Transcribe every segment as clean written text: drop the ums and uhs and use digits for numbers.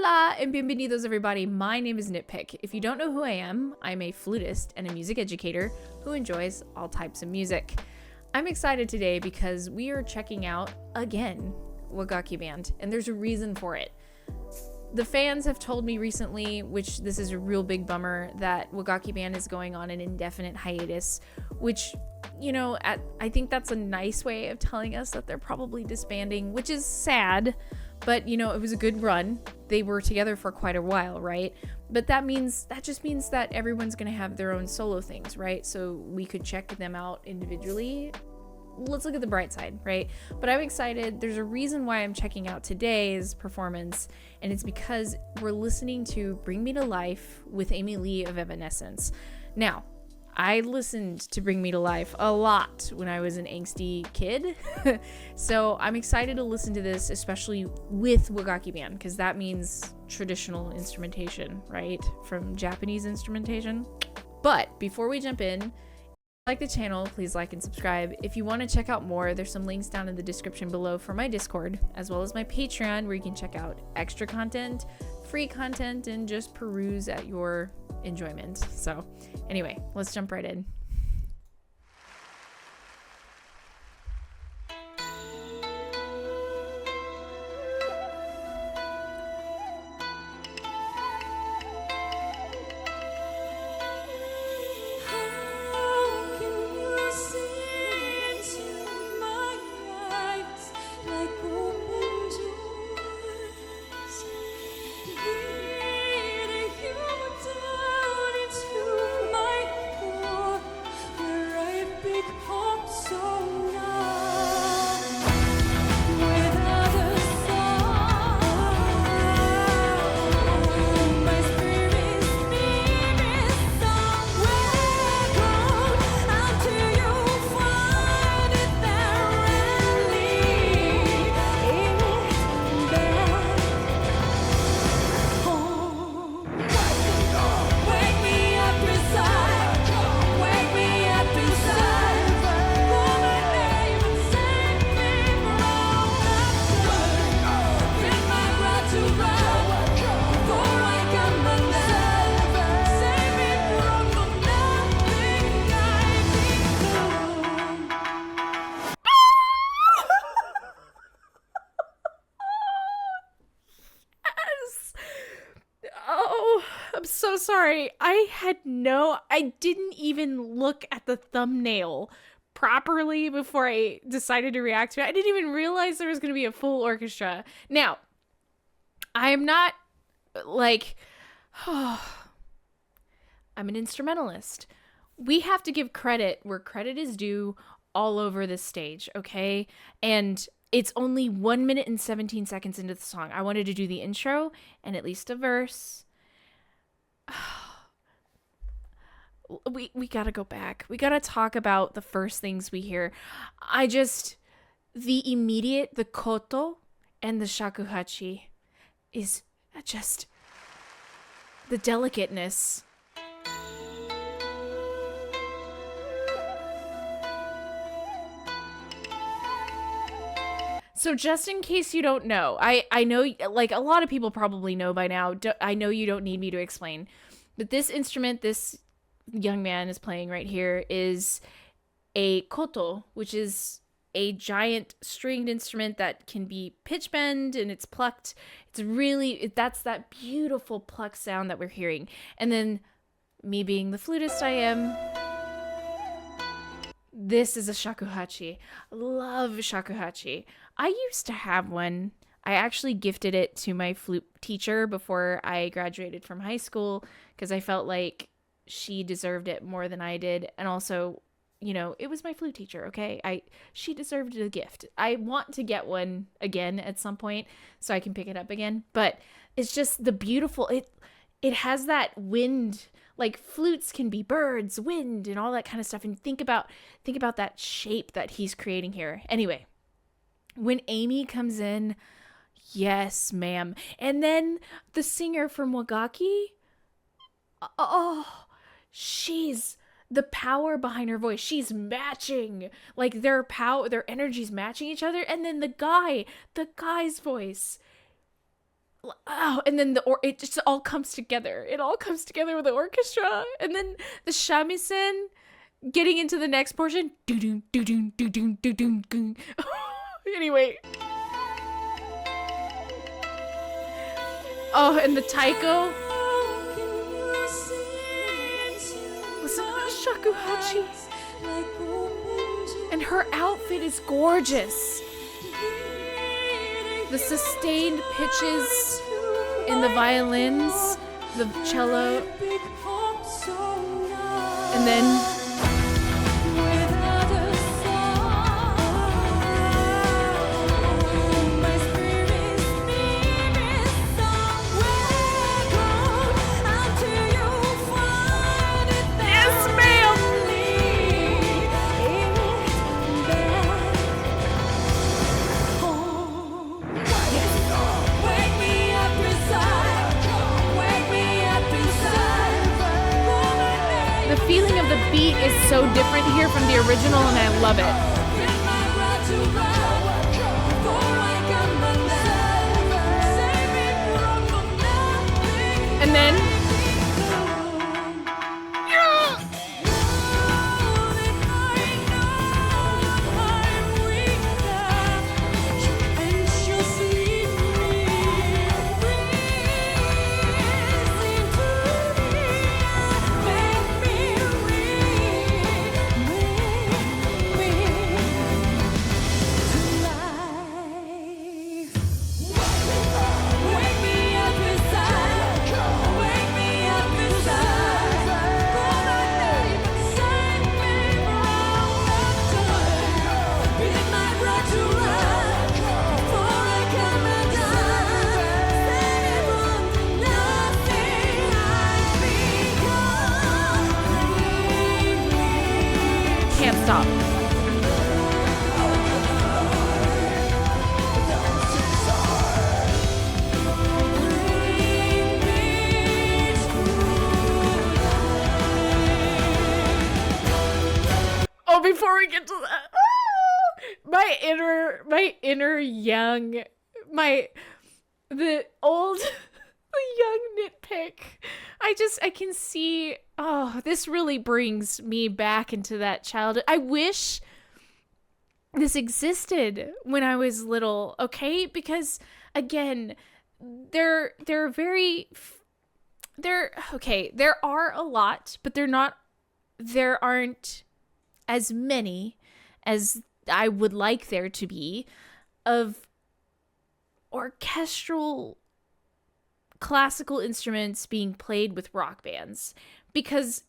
Hola and bienvenidos everybody, my name is NittPicc. If you don't know who I am, I'm a flutist and a music educator who enjoys all types of music. I'm excited today because we are checking out, again, Wagakki Band, and there's a reason for it. The fans have told me recently, which this is a real big bummer, that Wagakki Band is going on an indefinite hiatus, which, you know, I think that's a nice way of telling us that they're probably disbanding, which is sad. But, you know, it was a good run. They were together for quite a while, right? But that just means that everyone's going to have their own solo things, right? So we could check them out individually. Let's look at the bright side, right? But I'm excited. There's a reason why I'm checking out today's performance, and it's because we're listening to Bring Me to Life with Lee of Evanescence. Now, I listened to Bring Me to Life a lot when I was an angsty kid. So I'm excited to listen to this, especially with Wagakki Band, because that means traditional instrumentation, right? From Japanese instrumentation. But before we jump in, if you like the channel, please like and subscribe. If you want to check out more, there's some links down in the description below for my Discord, as well as my Patreon, where you can check out extra content, free content, and just peruse at your enjoyment. So anyway, let's jump right in. I'm so sorry. I didn't even look at the thumbnail properly before I decided to react to it. I didn't even realize there was going to be a full orchestra. Now, I am not like, I'm an instrumentalist. We have to give credit where credit is due all over this stage, okay? And it's only 1 minute and 17 seconds into the song. I wanted to do the intro and at least a verse. We gotta go back. We gotta talk about the first things we hear. The koto and the shakuhachi is just the delicateness. So just in case you don't know, I know, like, a lot of people probably know by now. I know you don't need me to explain. But this instrument, this young man is playing right here, is a koto, which is a giant stringed instrument that can be pitch bend and it's plucked. That's that beautiful pluck sound that we're hearing. And then me being the flutist I am, this is a shakuhachi. I love shakuhachi. I used to have one. I actually gifted it to my flute teacher before I graduated from high school because I felt like she deserved it more than I did. And also, you know, it was my flute teacher, okay? She deserved a gift. I want to get one again at some point so I can pick it up again. But it's just the beautiful, it has that wind, like flutes can be birds, wind, and all that kind of stuff. And think about that shape that he's creating here. Anyway, when Amy comes in, yes, ma'am. And then the singer from Wagakki, oh, she's the power behind her voice. She's matching, like their energy's matching each other. And then the guy's voice, oh, and then it just all comes together. It all comes together with the orchestra, and then the shamisen getting into the next portion. Anyway. Oh, and the taiko. Listen to the shakuhachi. And her outfit is gorgeous. The sustained pitches in the violins, the cello, and then beat is so different here from the original, and I love it. And then stop. Oh, before we get to that, my inner young, the young NittPicc. I can see, oh, this really brings me back into that childhood. I wish this existed when I was little, okay? Because again, there are a lot, but there aren't as many as I would like there to be of orchestral classical instruments being played with rock bands, because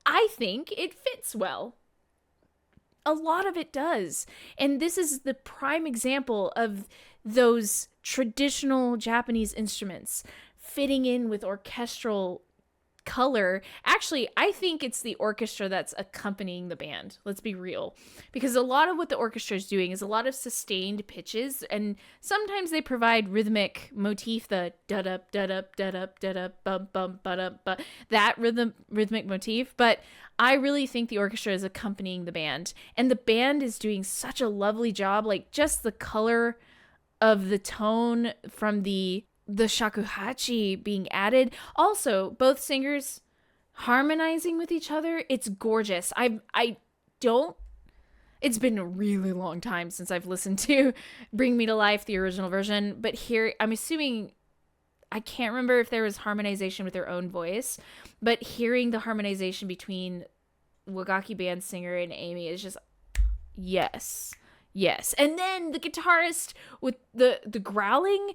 I think it fits well. A lot of it does. And this is the prime example of those traditional Japanese instruments fitting in with orchestral color. Actually, I think it's the orchestra that's accompanying the band. Let's be real. Because a lot of what the orchestra is doing is a lot of sustained pitches, and sometimes they provide rhythmic motif, the da-dup, da-dup, da-dup, da-dup, bum, bum, ba-dup, ba, that rhythmic motif. But I really think the orchestra is accompanying the band, and the band is doing such a lovely job. Like, just the color of the tone from the shakuhachi being added. Also, both singers harmonizing with each other. It's gorgeous. It's been a really long time since I've listened to Bring Me to Life, the original version, but here, I'm assuming, I can't remember if there was harmonization with their own voice, but hearing the harmonization between Wagakki Band singer and Amy is just, yes. And then the guitarist with the growling,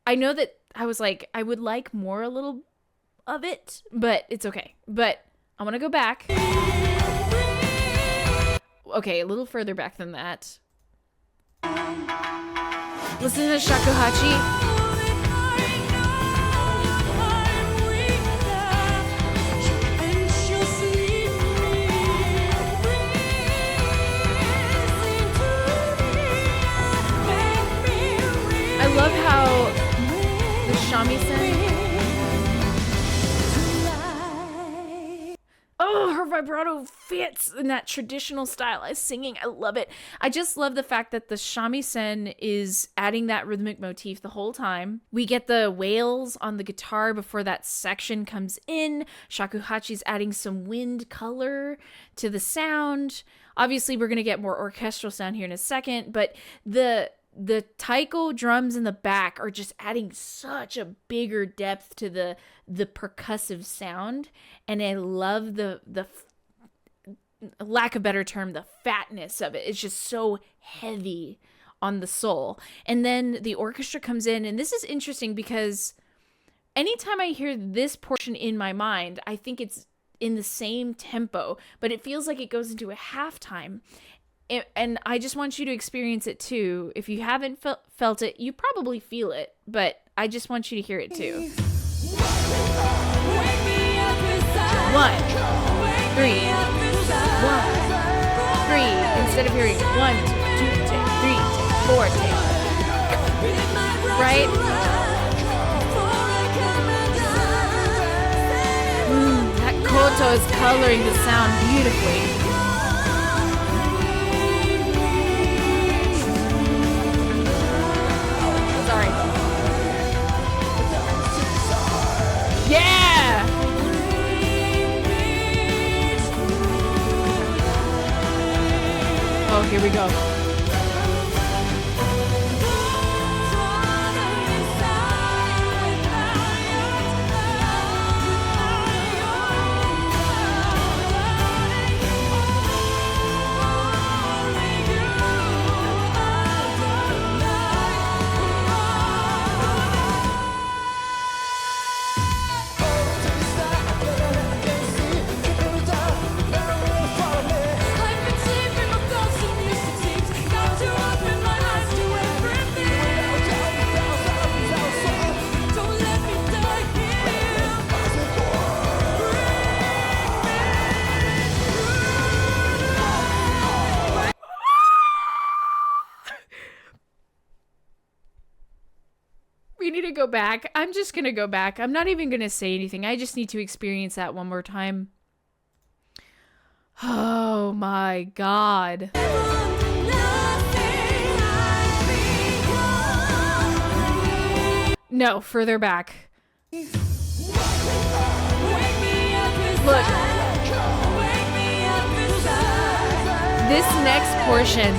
I know that I was like, I would like more a little of it, but it's okay. But I want to go back. Okay, a little further back than that. Listen to the shakuhachi. I love how the shamisen. Oh, her vibrato fits in that traditional stylized singing. I love it. I just love the fact that the shamisen is adding that rhythmic motif the whole time. We get the wails on the guitar before that section comes in. Shakuhachi's adding some wind color to the sound. Obviously, we're going to get more orchestral sound here in a second, but the taiko drums in the back are just adding such a bigger depth to the percussive sound, and I love the lack of better term, the fatness of it. It's just so heavy on the soul. And then the orchestra comes in, and this is interesting because anytime I hear this portion in my mind, I think it's in the same tempo, but it feels like it goes into a halftime. And I just want you to experience it too. If you haven't felt it, you probably feel it, but I just want you to hear it too. 1, 3, 1, 3. Instead of hearing 1, 2, take, 3, take, 4, take. Right? That koto is coloring the sound beautifully. Yeah! Oh, here we go. We need to go back. I'm just going to go back. I'm not even going to say anything. I just need to experience that one more time. Oh my God. No, further back. Look. This next portion.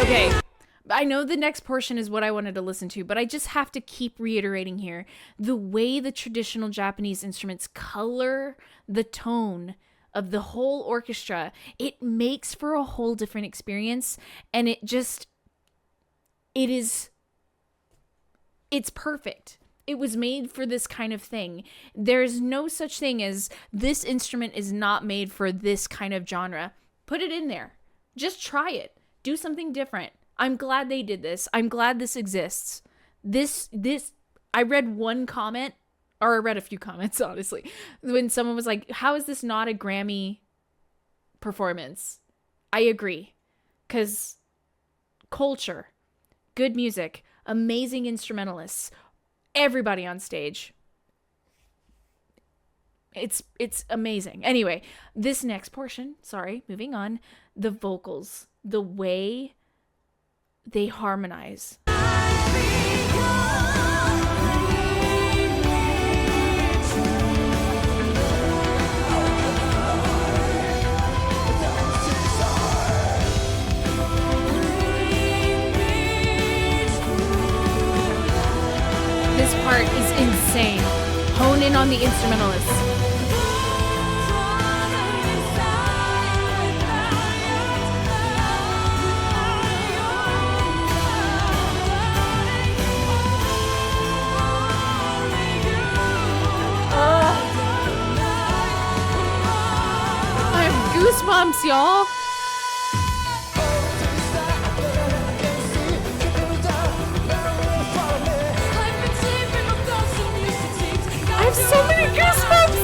Okay, I know the next portion is what I wanted to listen to, but I just have to keep reiterating here. The way the traditional Japanese instruments color the tone of the whole orchestra, it makes for a whole different experience, and it's perfect. It was made for this kind of thing. There's no such thing as this instrument is not made for this kind of genre. Put it in there. Just try it. Do something different. I'm glad they did this. I'm glad this exists. I read one comment, or I read a few comments, honestly, when someone was like, how is this not a Grammy performance? I agree. Because culture, good music, amazing instrumentalists, everybody on stage. It's amazing. Anyway, this next portion, moving on, the vocals, the way they harmonize. This part is insane. Hone in on the instrumentalists. Goosebumps, y'all. I have so many goosebumps.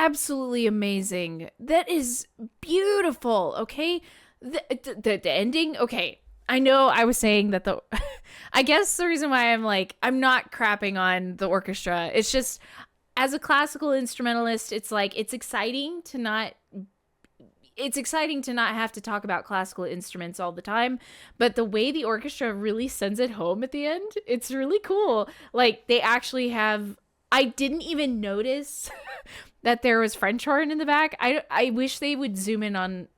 absolutely amazing. That is beautiful. Okay. The ending. Okay. I know I was saying that I guess the reason why I'm not crapping on the orchestra. It's just, as a classical instrumentalist, it's like, it's exciting to not have to talk about classical instruments all the time, but the way the orchestra really sends it home at the end, it's really cool. Like, they actually have, I didn't even notice that there was French horn in the back. I wish they would zoom in on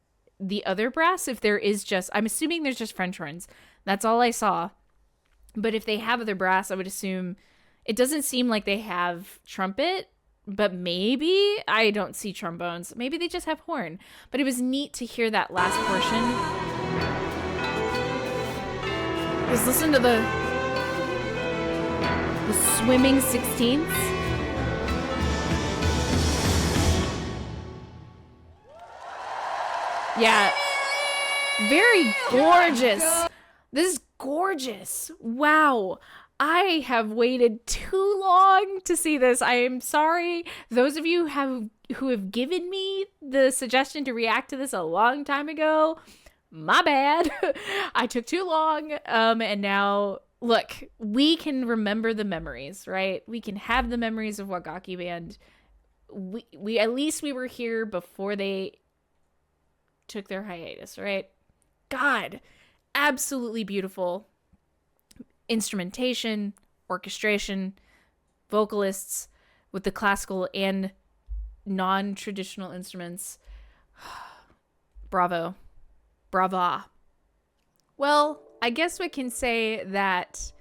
the other brass. If there is just, I'm assuming there's just French horns. That's all I saw. But if they have other brass, I would assume, it doesn't seem like they have trumpet, but maybe, I don't see trombones. Maybe they just have horn. But it was neat to hear that last portion. Just listen to the swimming 16ths. Yeah. Very gorgeous. This is gorgeous. Wow. I have waited too long to see this. I am sorry. Those of you who have given me the suggestion to react to this a long time ago, my bad. I took too long. And now, look, we can remember the memories, right? We can have the memories of Wagakki Band. We at least we were here before they took their hiatus, right? God, absolutely beautiful. Instrumentation, orchestration, vocalists with the classical and non-traditional instruments. Bravo. Brava. Well, I guess we can say that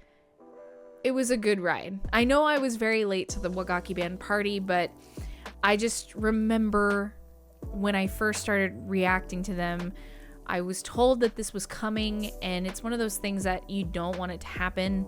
it was a good ride. I know I was very late to the Wagakki Band party, but I just remember when I first started reacting to them, I was told that this was coming, and it's one of those things that you don't want it to happen,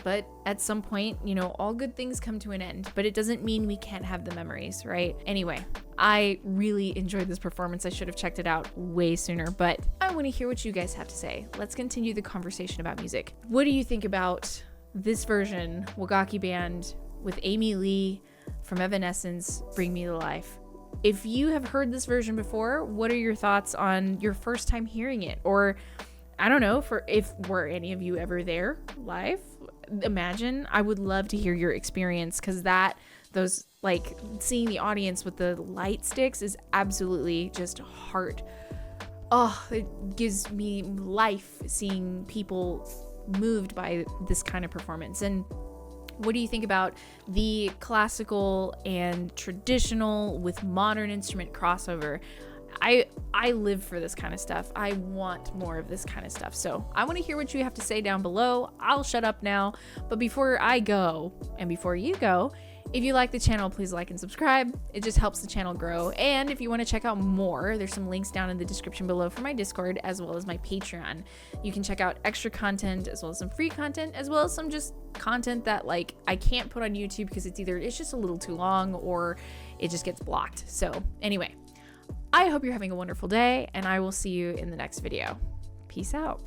but at some point, you know, all good things come to an end, but it doesn't mean we can't have the memories, right? Anyway, I really enjoyed this performance. I should have checked it out way sooner, but I want to hear what you guys have to say. Let's continue the conversation about music. What do you think about this version, Wagakki Band, with Amy Lee from Evanescence, Bring Me to Life? If you have heard this version before, what are your thoughts on your first time hearing it? Or, I don't know, were any of you ever there live? Imagine. I would love to hear your experience, because seeing the audience with the light sticks is absolutely just heart. Oh, it gives me life seeing people moved by this kind of performance. And what do you think about the classical and traditional with modern instrument crossover? I live for this kind of stuff. I want more of this kind of stuff. So I want to hear what you have to say down below. I'll shut up now. But before I go, and before you go, if you like the channel, please like and subscribe. It just helps the channel grow. And if you want to check out more, there's some links down in the description below for my Discord, as well as my Patreon. You can check out extra content, as well as some free content, as well as some just content that I can't put on YouTube because it's just a little too long, or it just gets blocked. So anyway, I hope you're having a wonderful day, and I will see you in the next video. Peace out.